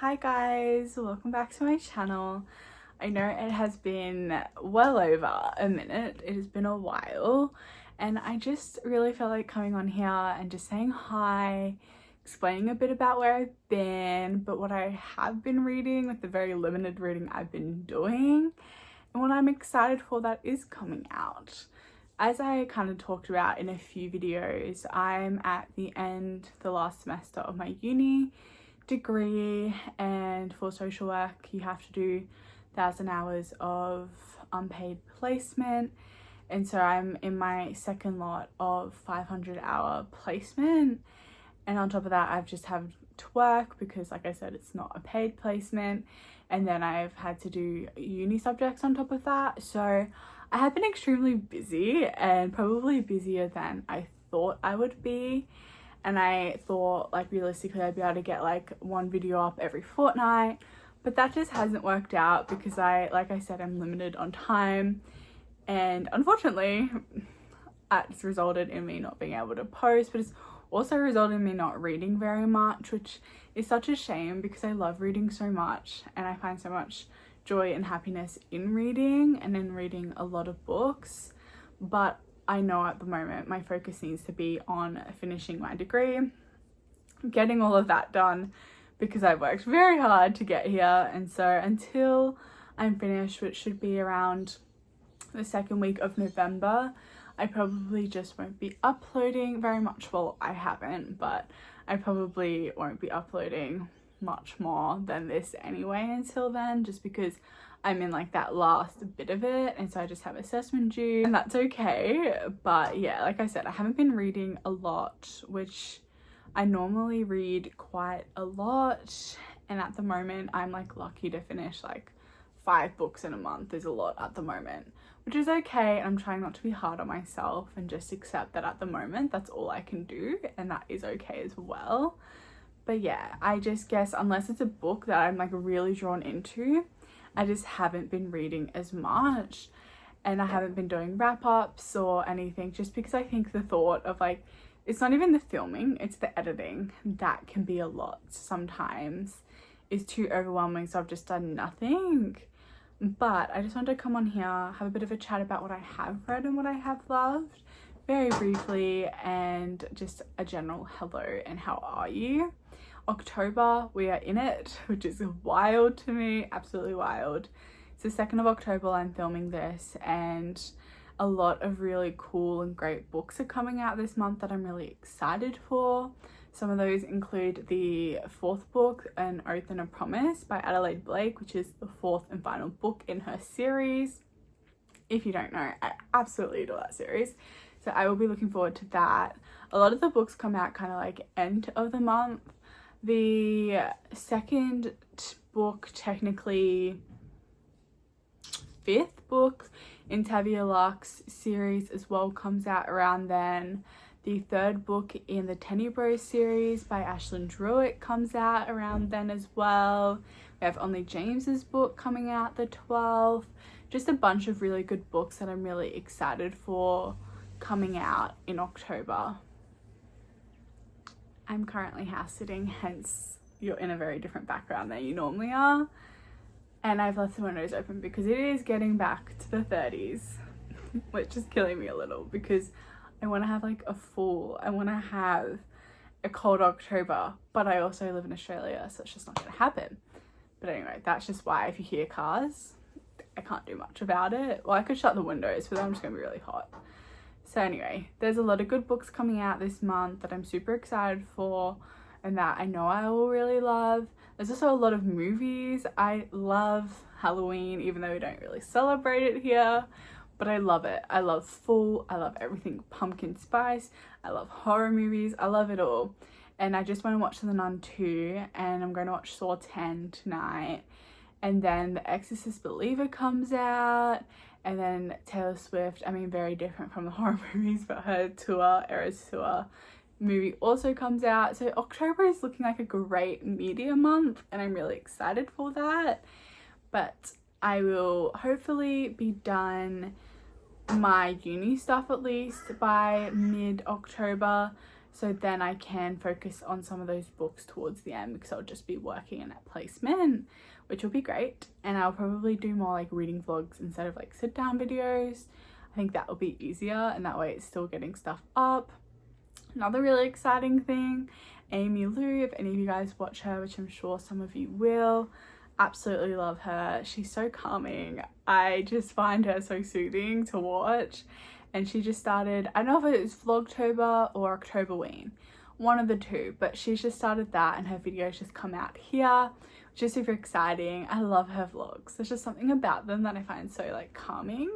Hi guys, welcome back to my channel. I know it has been well over a minute, it has been a while, and I just really felt like coming on here and just saying hi, explaining a bit about where I've been, but what I have been reading with the very limited reading I've been doing, and what I'm excited for that is coming out. As I kind of talked about in a few videos, I'm at the last semester of my uni degree, and for social work you have to do 1,000 hours of unpaid placement, and so I'm in my second lot of 500-hour placement, and on top of that I've just had to work because, like I said, it's not a paid placement, and then I've had to do uni subjects on top of that. So I have been extremely busy, and probably busier than I thought I would be. And I thought, like, realistically I'd be able to get like one video up every fortnight, but that just hasn't worked out because like I said, I'm limited on time, and unfortunately it's resulted in me not being able to post, but it's also resulted in me not reading very much, which is such a shame because I love reading so much and I find so much joy and happiness in reading and in reading a lot of books. But I know at the moment my focus needs to be on finishing my degree, getting all of that done, because I've worked very hard to get here. And so until I'm finished, which should be around the second week of November, I probably just won't be uploading very much. Well, I haven't, but I probably won't be uploading much more than this anyway until then, just because I'm in like that last bit of it, and so I just have assessment due, and that's okay. But yeah, like I said, I haven't been reading a lot, which I normally read quite a lot, and at the moment I'm like lucky to finish like 5 books in a month is a lot at the moment, which is okay. I'm trying not to be hard on myself and just accept that at the moment that's all I can do, and that is okay as well. But yeah, I just guess unless it's a book that I'm like really drawn into, I just haven't been reading as much, and I haven't been doing wrap-ups or anything, just because I think the thought of like, it's not even the filming, it's the editing that can be a lot sometimes, is too overwhelming. So I've just done nothing. But I just wanted to come on here, have a bit of a chat about what I have read and what I have loved very briefly, and just a general hello and how are you. October, we are in it, which is wild to me, absolutely wild. It's the 2nd of October I'm filming this, and a lot of really cool and great books are coming out this month that I'm really excited for. Some of those include the 4th book, An Oath and a Promise by Adelaide Blake, which is the 4th and final book in her series. If you don't know, I absolutely adore that series, so I will be looking forward to that. A lot of the books come out kind of like end of the month. The 2nd book, technically 5th book in Tavia Lark's series as well, comes out around then. The 3rd book in the Tenebro series by Ashlyn Druitt comes out around then as well. We have Only James's book coming out the 12th. Just a bunch of really good books that I'm really excited for coming out in October. I'm currently house sitting, hence you're in a very different background than you normally are. And I've left the windows open because it is getting back to the 30s, which is killing me a little, because I want to have like I want to have a cold October, but I also live in Australia, so it's just not going to happen. But anyway, that's just why if you hear cars, I can't do much about it. Well, I could shut the windows, but I'm just going to be really hot. So anyway, there's a lot of good books coming out this month that I'm super excited for, and that I know I will really love. There's also a lot of movies. I love Halloween, even though we don't really celebrate it here, but I love it. I love fall. I love everything pumpkin spice. I love horror movies. I love it all. And I just want to watch The Nun 2, and I'm going to watch Saw 10 tonight. And then The Exorcist Believer comes out, and then Taylor Swift, I mean, very different from the horror movies, but her tour, Eras Tour movie also comes out. So October is looking like a great media month, and I'm really excited for that. But I will hopefully be done my uni stuff at least by mid-October, so then I can focus on some of those books towards the end, because I'll just be working in that placement, which will be great. And I'll probably do more like reading vlogs instead of like sit down videos. I think that will be easier, and that way it's still getting stuff up. Another really exciting thing, Amy Lou, if any of you guys watch her, which I'm sure some of you will, absolutely love her. She's so calming. I just find her so soothing to watch. And she just started, I don't know if it was Vlogtober or Octoberween, one of the two, but she's just started that, and her videos just come out here, which is super exciting. I love her vlogs. There's just something about them that I find so like calming.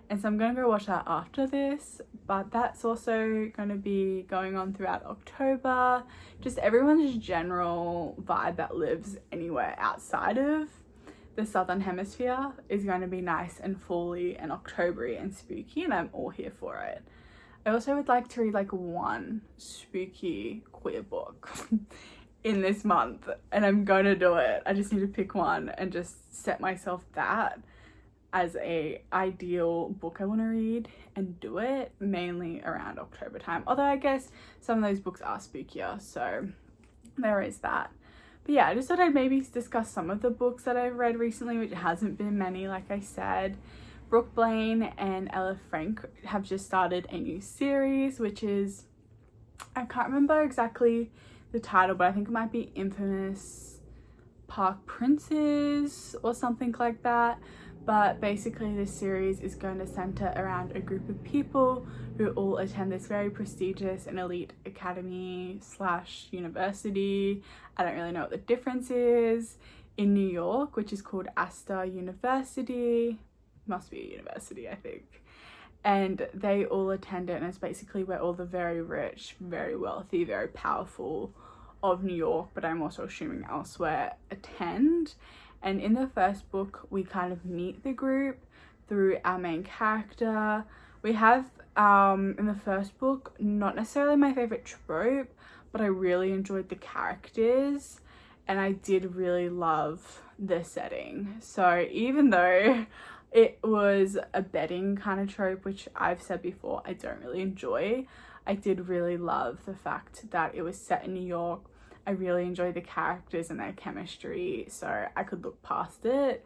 And so I'm going to go watch that after this, but that's also going to be going on throughout October. Just everyone's general vibe that lives anywhere outside of the Southern Hemisphere is going to be nice and fully and Octobery and spooky, and I'm all here for it. I also would like to read like one spooky queer book in this month, and I'm going to do it. I just need to pick one and just set myself that as a ideal book I want to read, and do it mainly around October time. Although I guess some of those books are spookier, so there is that. But yeah, I just thought I'd maybe discuss some of the books that I've read recently, which hasn't been many, like I said. Brooke, Blaine and Ella Frank have just started a new series, which is, I can't remember exactly the title, but I think it might be Infamous Park Princes or something like that. But basically this series is going to center around a group of people who all attend this very prestigious and elite academy / university. I don't really know what the difference is, in New York, which is called Astor University. Must be a university, I think. And they all attend it, and it's basically where all the very rich, very wealthy, very powerful of New York, but I'm also assuming elsewhere, attend. And in the first book, we kind of meet the group through our main character. We have, in the first book, not necessarily my favorite trope, but I really enjoyed the characters, and I did really love the setting. So even though it was a betting kind of trope, which I've said before I don't really enjoy, I did really love the fact that it was set in New York. I really enjoyed the characters and their chemistry, so I could look past it.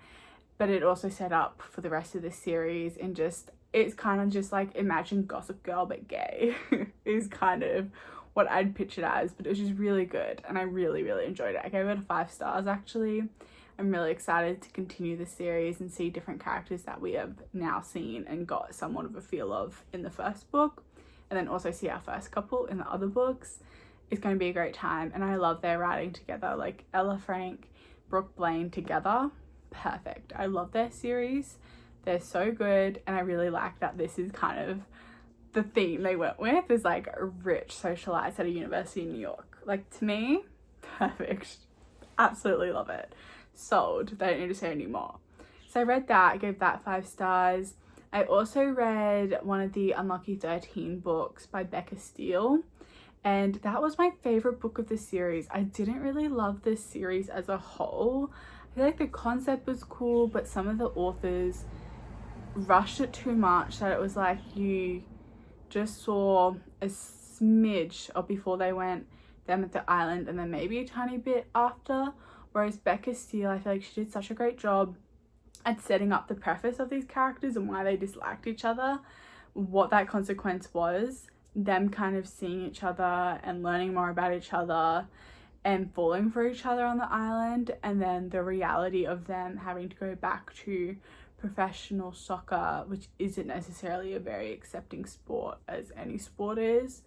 But it also set up for the rest of the series, and just, it's kind of just like, imagine Gossip Girl but gay is kind of what I'd pitch it as. But it was just really good, and I really, really enjoyed it. I gave it 5 stars actually. I'm really excited to continue the series and see different characters that we have now seen and got somewhat of a feel of in the first book, and then also see our first couple in the other books. It's going to be a great time, and I love their writing together, like Ella Frank, Brooke, Blaine together. Perfect. I love their series. They're so good, and I really like that this is kind of the theme they went with, is like rich socialites at a university in New York. Like, to me, perfect. Absolutely love it. Sold. They don't need to say any more. So I read that, I gave that 5 stars. I also read one of the Unlucky 13 books by Becca Steele, and that was my favorite book of the series. I didn't really love this series as a whole. I feel like the concept was cool, but some of the authors rushed it too much, that it was like you just saw a smidge of before they went them at the island, and then maybe a tiny bit after. Whereas Becca Steele, I feel like she did such a great job at setting up the preface of these characters and why they disliked each other, what that consequence was, them kind of seeing each other and learning more about each other and falling for each other on the island, and then the reality of them having to go back to professional soccer, which isn't necessarily a very accepting sport as any sport is,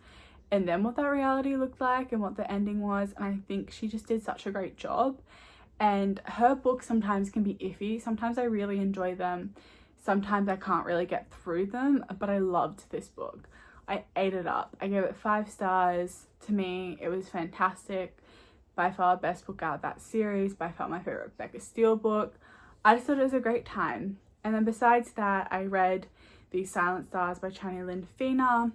and then what that reality looked like and what the ending was. And I think she just did such a great job. And her books sometimes can be iffy. Sometimes I really enjoy them, sometimes I can't really get through them, but I loved this book. I ate it up. I gave it 5 stars. To me, it was fantastic. By far best book out of that series. By far my favorite Becca Steele book. I just thought it was a great time. And then besides that, I read The Silent Stars by Chani, Lynn, Feener,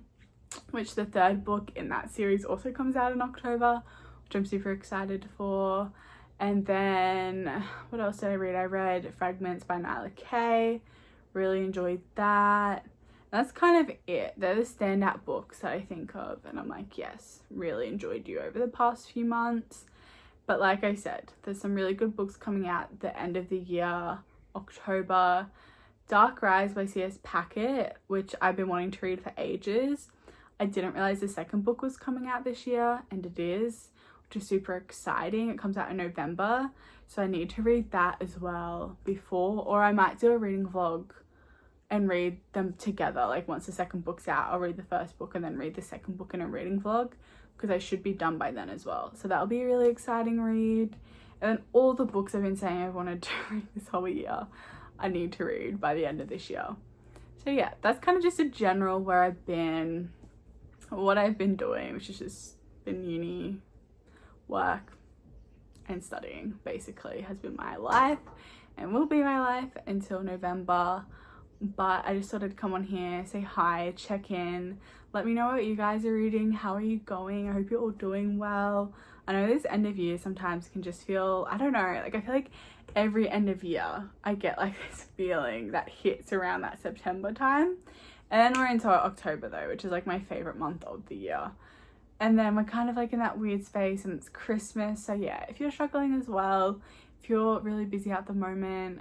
which the 3rd book in that series also comes out in October, which I'm super excited for. And then what else did I read? I read Fragments by Nyla K. Really enjoyed that. That's kind of it. They're the standout books that I think of, and I'm like, yes, really enjoyed you over the past few months. But like I said, there's some really good books coming out at the end of the year, October. Dark Rise by C.S. Packet, which I've been wanting to read for ages. I didn't realize the second book was coming out this year, and it is, which is super exciting. It comes out in November, so I need to read that as well before, or I might do a reading vlog and read them together. Like once the second book's out, I'll read the first book and then read the second book in a reading vlog, because I should be done by then as well. So that'll be a really exciting read. And then all the books I've been saying I wanted to read this whole year, I need to read by the end of this year. So yeah, that's kind of just a general where I've been, what I've been doing, which has just been uni, work, and studying basically has been my life and will be my life until November. But I just thought I'd come on here, say hi, check in, let me know what you guys are reading, how are you going, I hope you're all doing well. I know this end of year sometimes can just feel, I don't know, like I feel like every end of year I get like this feeling that hits around that September time, and then we're into October though, which is like my favorite month of the year, and then we're kind of like in that weird space and it's Christmas. So yeah, if you're struggling as well, if you're really busy at the moment,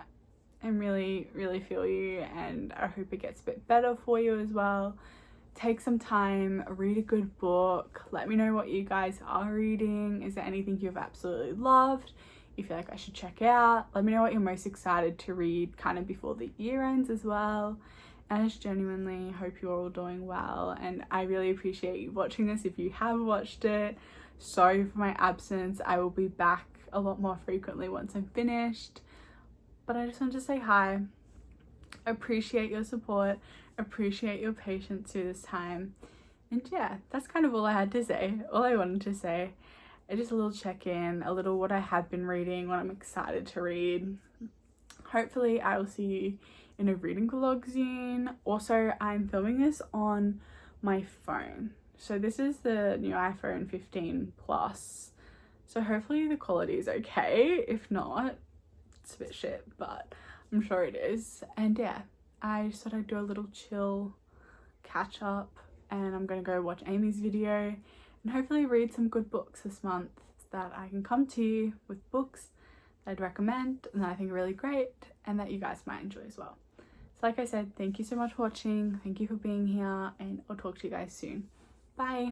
and really feel you, and I hope it gets a bit better for you as well. Take some time, read a good book, let me know what you guys are reading. Is there anything you've absolutely loved you feel like I should check out? Let me know what you're most excited to read kind of before the year ends as well. And I just genuinely hope you're all doing well, and I really appreciate you watching this if you have watched it. Sorry for my absence, I will be back a lot more frequently once I'm finished. But I just want to say hi, appreciate your support, appreciate your patience through this time. And yeah, that's kind of all I had to say, all I wanted to say. Just a little check-in, a little what I have been reading, what I'm excited to read. Hopefully I will see you in a reading vlog soon. Also, I'm filming this on my phone. So this is the new iPhone 15 Plus. So hopefully the quality is okay. If not, it's a bit shit, but I'm sure it is. And yeah, I just thought I'd do a little chill catch up, and I'm gonna go watch Amy's video and hopefully read some good books this month that I can come to you with books that I'd recommend and that I think are really great and that you guys might enjoy as well. So like I said, thank you so much for watching, thank you for being here, and I'll talk to you guys soon. Bye.